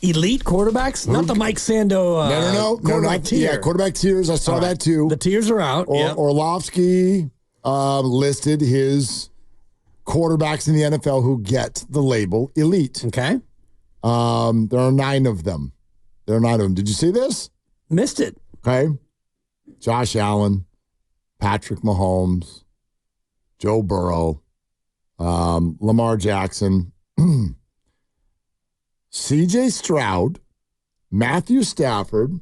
Elite quarterbacks? Not the Mike Sando quarterback tier. Yeah, quarterback tiers. I saw that too. The tiers are out. Orlovsky listed his quarterbacks in the NFL who get the label elite. Okay. There are 9 of them. Did you see this? Missed it. Okay. Josh Allen, Patrick Mahomes, Joe Burrow, Lamar Jackson, C.J. Stroud, Matthew Stafford,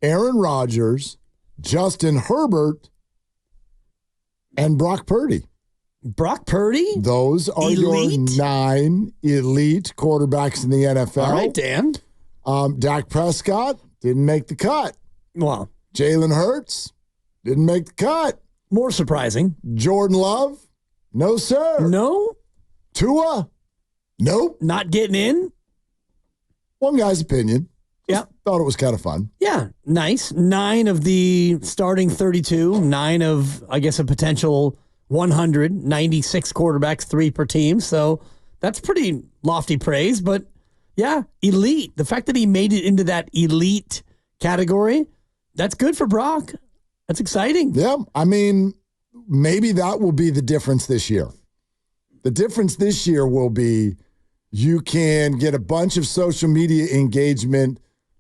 Aaron Rodgers, Justin Herbert, and Brock Purdy. Brock Purdy? Those are elite? your 9 elite quarterbacks in the NFL. All right, Dan. Dak Prescott didn't make the cut. Well, Jalen Hurts didn't make the cut. More surprising. Jordan Love? No, sir. No? Tua? Nope. Not getting in? One guy's opinion. Yeah. Thought it was kind of fun. Yeah, nice. 9 of the starting 32, 9 of, I guess, a potential 196 quarterbacks, 3 per team. So that's pretty lofty praise. But yeah, elite. The fact that he made it into that elite category, that's good for Brock. That's exciting. Yeah. I mean, maybe that will be the difference this year. The difference this year will be you can get a bunch of social media engagement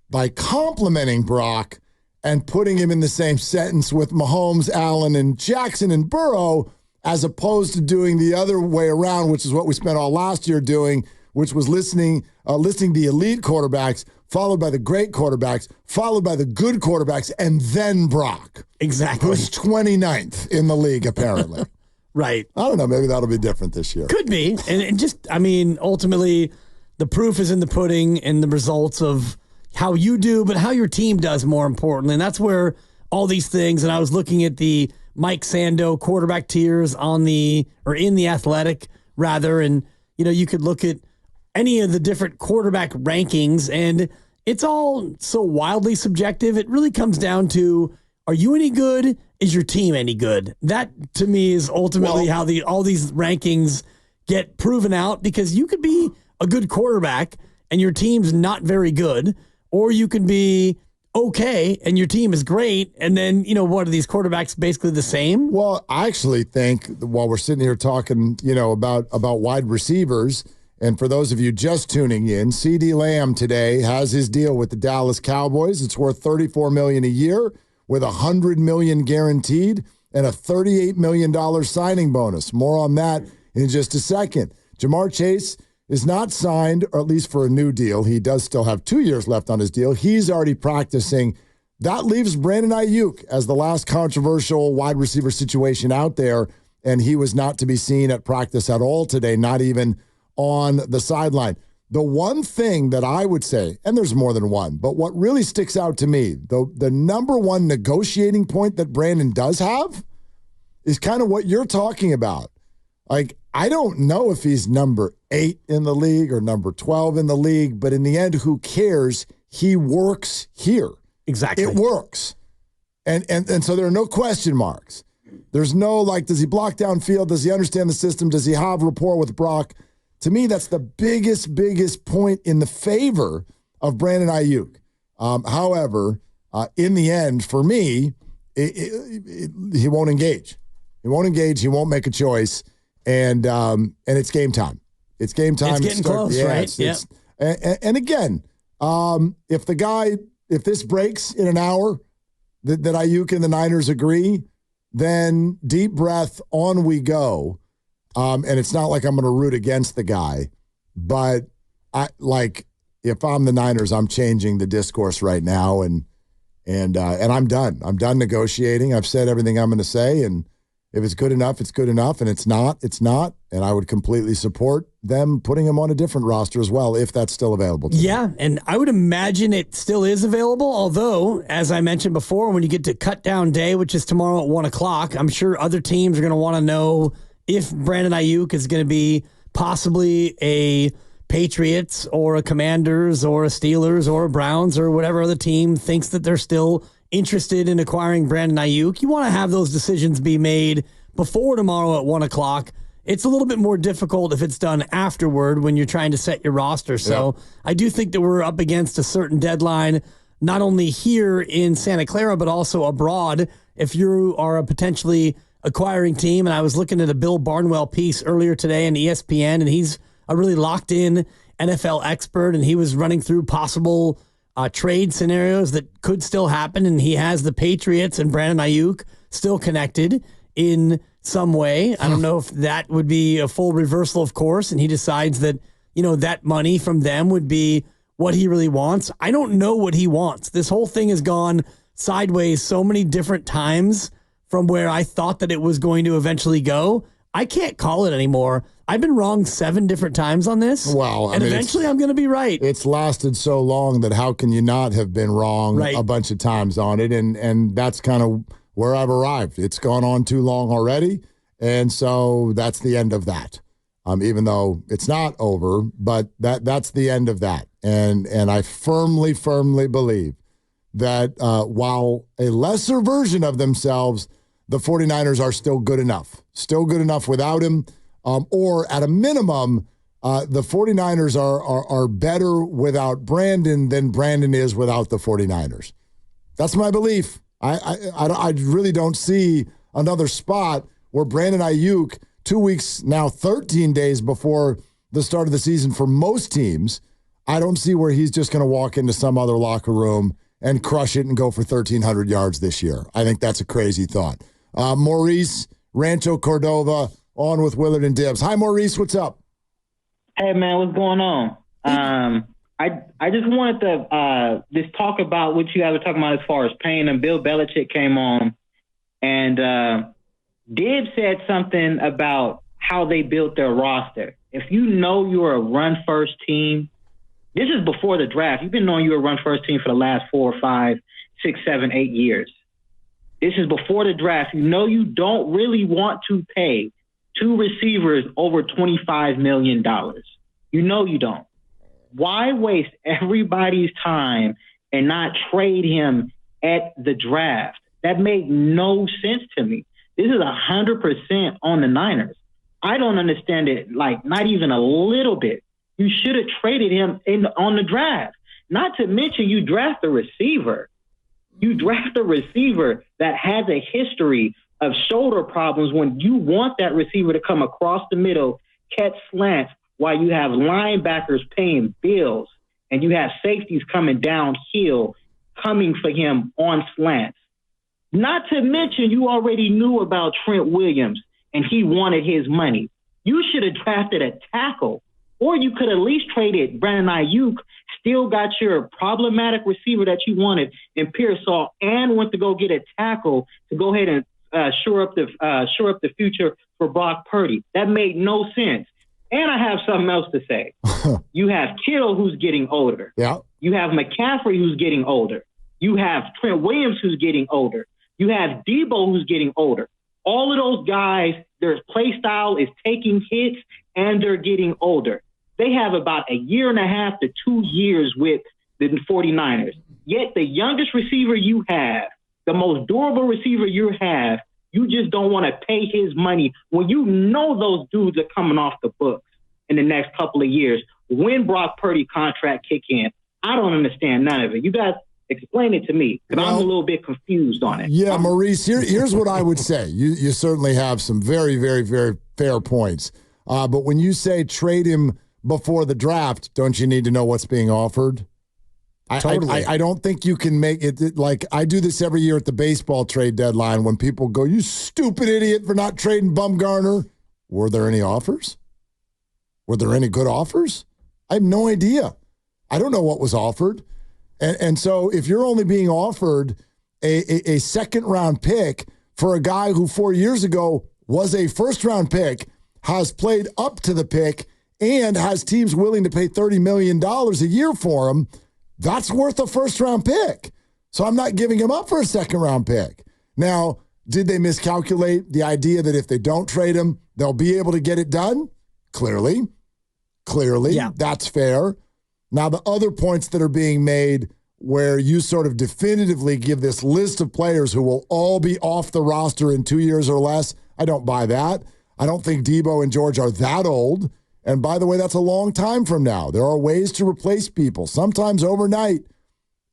by complimenting Brock and putting him in the same sentence with Mahomes, Allen, and Jackson and Burrow, as opposed to doing the other way around, which is what we spent all last year doing, which was listing the elite quarterbacks, followed by the great quarterbacks, followed by the good quarterbacks, and then Brock. Exactly. Who's 29th in the league, apparently. Right. I don't know. Maybe that'll be different this year. Could be. And just, I mean, ultimately, the proof is in the pudding and the results of how you do, but how your team does more importantly. And that's where all these things, and I was looking at the Mike Sando quarterback tiers in the Athletic, rather, and, you know, you could look at any of the different quarterback rankings, and it's all so wildly subjective. It really comes down to, are you any good? Is your team any good? That, to me, is ultimately how all these rankings get proven out, because you could be a good quarterback and your team's not very good, or you could be okay and your team is great, and then, you know, what are these quarterbacks basically the same? Well, I actually think while we're sitting here talking, you know, about wide receivers, and for those of you just tuning in, CeeDee Lamb today has his deal with the Dallas Cowboys. It's worth $34 million a year with $100 million guaranteed and a $38 million signing bonus. More on that in just a second. Jamar Chase is not signed, or at least for a new deal. He does still have 2 years left on his deal. He's already practicing. That leaves Brandon Aiyuk as the last controversial wide receiver situation out there, and he was not to be seen at practice at all today, not even on the sideline. The one thing that I would say, and there's more than one, but what really sticks out to me, the number one negotiating point that Brandon does have is kind of what you're talking about. Like, I don't know if he's number 8 in the league or number 12 in the league, but in the end, who cares? He works here. Exactly. It works. And so there are no question marks. There's no, like, does he block downfield? Does he understand the system? Does he have rapport with Brock? To me, that's the biggest point in the favor of Brandon Aiyuk. However, in the end, for me, he won't engage. He won't engage. He won't make a choice. And it's game time. It's game time. It's getting close, right? Yeah. And again, if this breaks in an hour, that Aiyuk and the Niners agree, then deep breath, on we go. And it's not like I'm going to root against the guy, but if I'm the Niners, I'm changing the discourse right now, and I'm done. I'm done negotiating. I've said everything I'm going to say, and if it's good enough, it's good enough, and it's not, it's not. And I would completely support them putting him on a different roster as well, if that's still available to them. And I would imagine it still is available, although, as I mentioned before, when you get to cut down day, which is tomorrow at 1 o'clock, I'm sure other teams are going to want to know if Brandon Aiyuk is going to be possibly a Patriots or a Commanders or a Steelers or a Browns or whatever other team thinks that they're still interested in acquiring Brandon Aiyuk. You want to have those decisions be made before tomorrow at 1 o'clock It's a little bit more difficult if it's done afterward when you're trying to set your roster. So I do think that we're up against a certain deadline, not only here in Santa Clara, but also abroad. If you are a potentially acquiring team, and I was looking at a Bill Barnwell piece earlier today on ESPN, and he's a really locked in NFL expert, and he was running through possible trade scenarios that could still happen. And he has the Patriots and Brandon Aiyuk still connected in some way. I don't know if that would be a full reversal of course, and he decides that, that money from them would be what he really wants. I don't know what he wants. This whole thing has gone sideways so many different times from where I thought that it was going to eventually go. I can't call it anymore. I've been wrong 7 different times on this. Wow. And eventually I'm going to be right. It's lasted so long that how can you not have been wrong a bunch of times on it? And that's kind of where I've arrived. It's gone on too long already. And so that's the end of that. Even though it's not over, but that's the end of that. And I firmly believe that while a lesser version of themselves, the 49ers are still good enough without him. Or at a minimum, the 49ers are better without Brandon than Brandon is without the 49ers. That's my belief. I really don't see another spot where Brandon Aiyuk, 2 weeks, now 13 days before the start of the season for most teams, I don't see where he's just going to walk into some other locker room and crush it and go for 1,300 yards this year. I think that's a crazy thought. Maurice, Rancho Cordova, on with Willard and Dibs. Hi, Maurice. What's up? Hey, man. What's going on? I just wanted to just talk about what you guys were talking about as far as Payne, and Bill Belichick came on, and Dibs said something about how they built their roster. If you know you're a run-first team, this is before the draft. You've been knowing you're a run-first team for the last 4 or 5, 6, 7, 8 years. This is before the draft. You know you don't really want to pay 2 receivers over $25 million. You know you don't. Why waste everybody's time and not trade him at the draft? That made no sense to me. This is 100% on the Niners. I don't understand it, not even a little bit. You should have traded him on the draft. Not to mention you draft a receiver. You draft a receiver that has a history of shoulder problems when you want that receiver to come across the middle, catch slants, while you have linebackers paying bills and you have safeties coming downhill, coming for him on slants. Not to mention you already knew about Trent Williams and he wanted his money. You should have drafted a tackle, or you could at least traded Brandon Aiyuk, still got your problematic receiver that you wanted in Pearsall, and went to go get a tackle to go ahead and shore up the future for Brock Purdy. That made no sense. And I have something else to say. You have Kittle, who's getting older. Yeah. You have McCaffrey, who's getting older. You have Trent Williams, who's getting older. You have Debo, who's getting older. All of those guys, their play style is taking hits, and they're getting older. They have about 1.5 to 2 years with the 49ers. Yet the youngest receiver you have, the most durable receiver you have, you just don't want to pay his money when you know those dudes are coming off the books in the next couple of years. When Brock Purdy contract kick in, I don't understand none of it. You guys explain it to me, because I'm a little bit confused on it. Yeah, Maurice, here's what I would say. You certainly have some very, very, very fair points. But when you say trade him before the draft, don't you need to know what's being offered? Totally. I don't think you can make it like I do this every year at the baseball trade deadline when people go, "You stupid idiot for not trading Bumgarner." Were there any offers? Were there any good offers? I have no idea. I don't know what was offered. And so if you're only being offered a second-round pick for a guy who 4 years ago was a first-round pick, has played up to the pick, and has teams willing to pay $30 million a year for him, that's worth a first-round pick. So I'm not giving him up for a second-round pick. Now, did they miscalculate the idea that if they don't trade him, they'll be able to get it done? Clearly, yeah. That's fair. Now, the other points that are being made where you sort of definitively give this list of players who will all be off the roster in 2 years or less, I don't buy that. I don't think Debo and George are that old. And by the way, that's a long time from now. There are ways to replace people, sometimes overnight.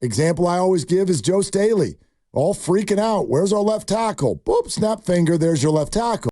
Example I always give is Joe Staley, all freaking out. Where's our left tackle? Boop, snap finger, there's your left tackle.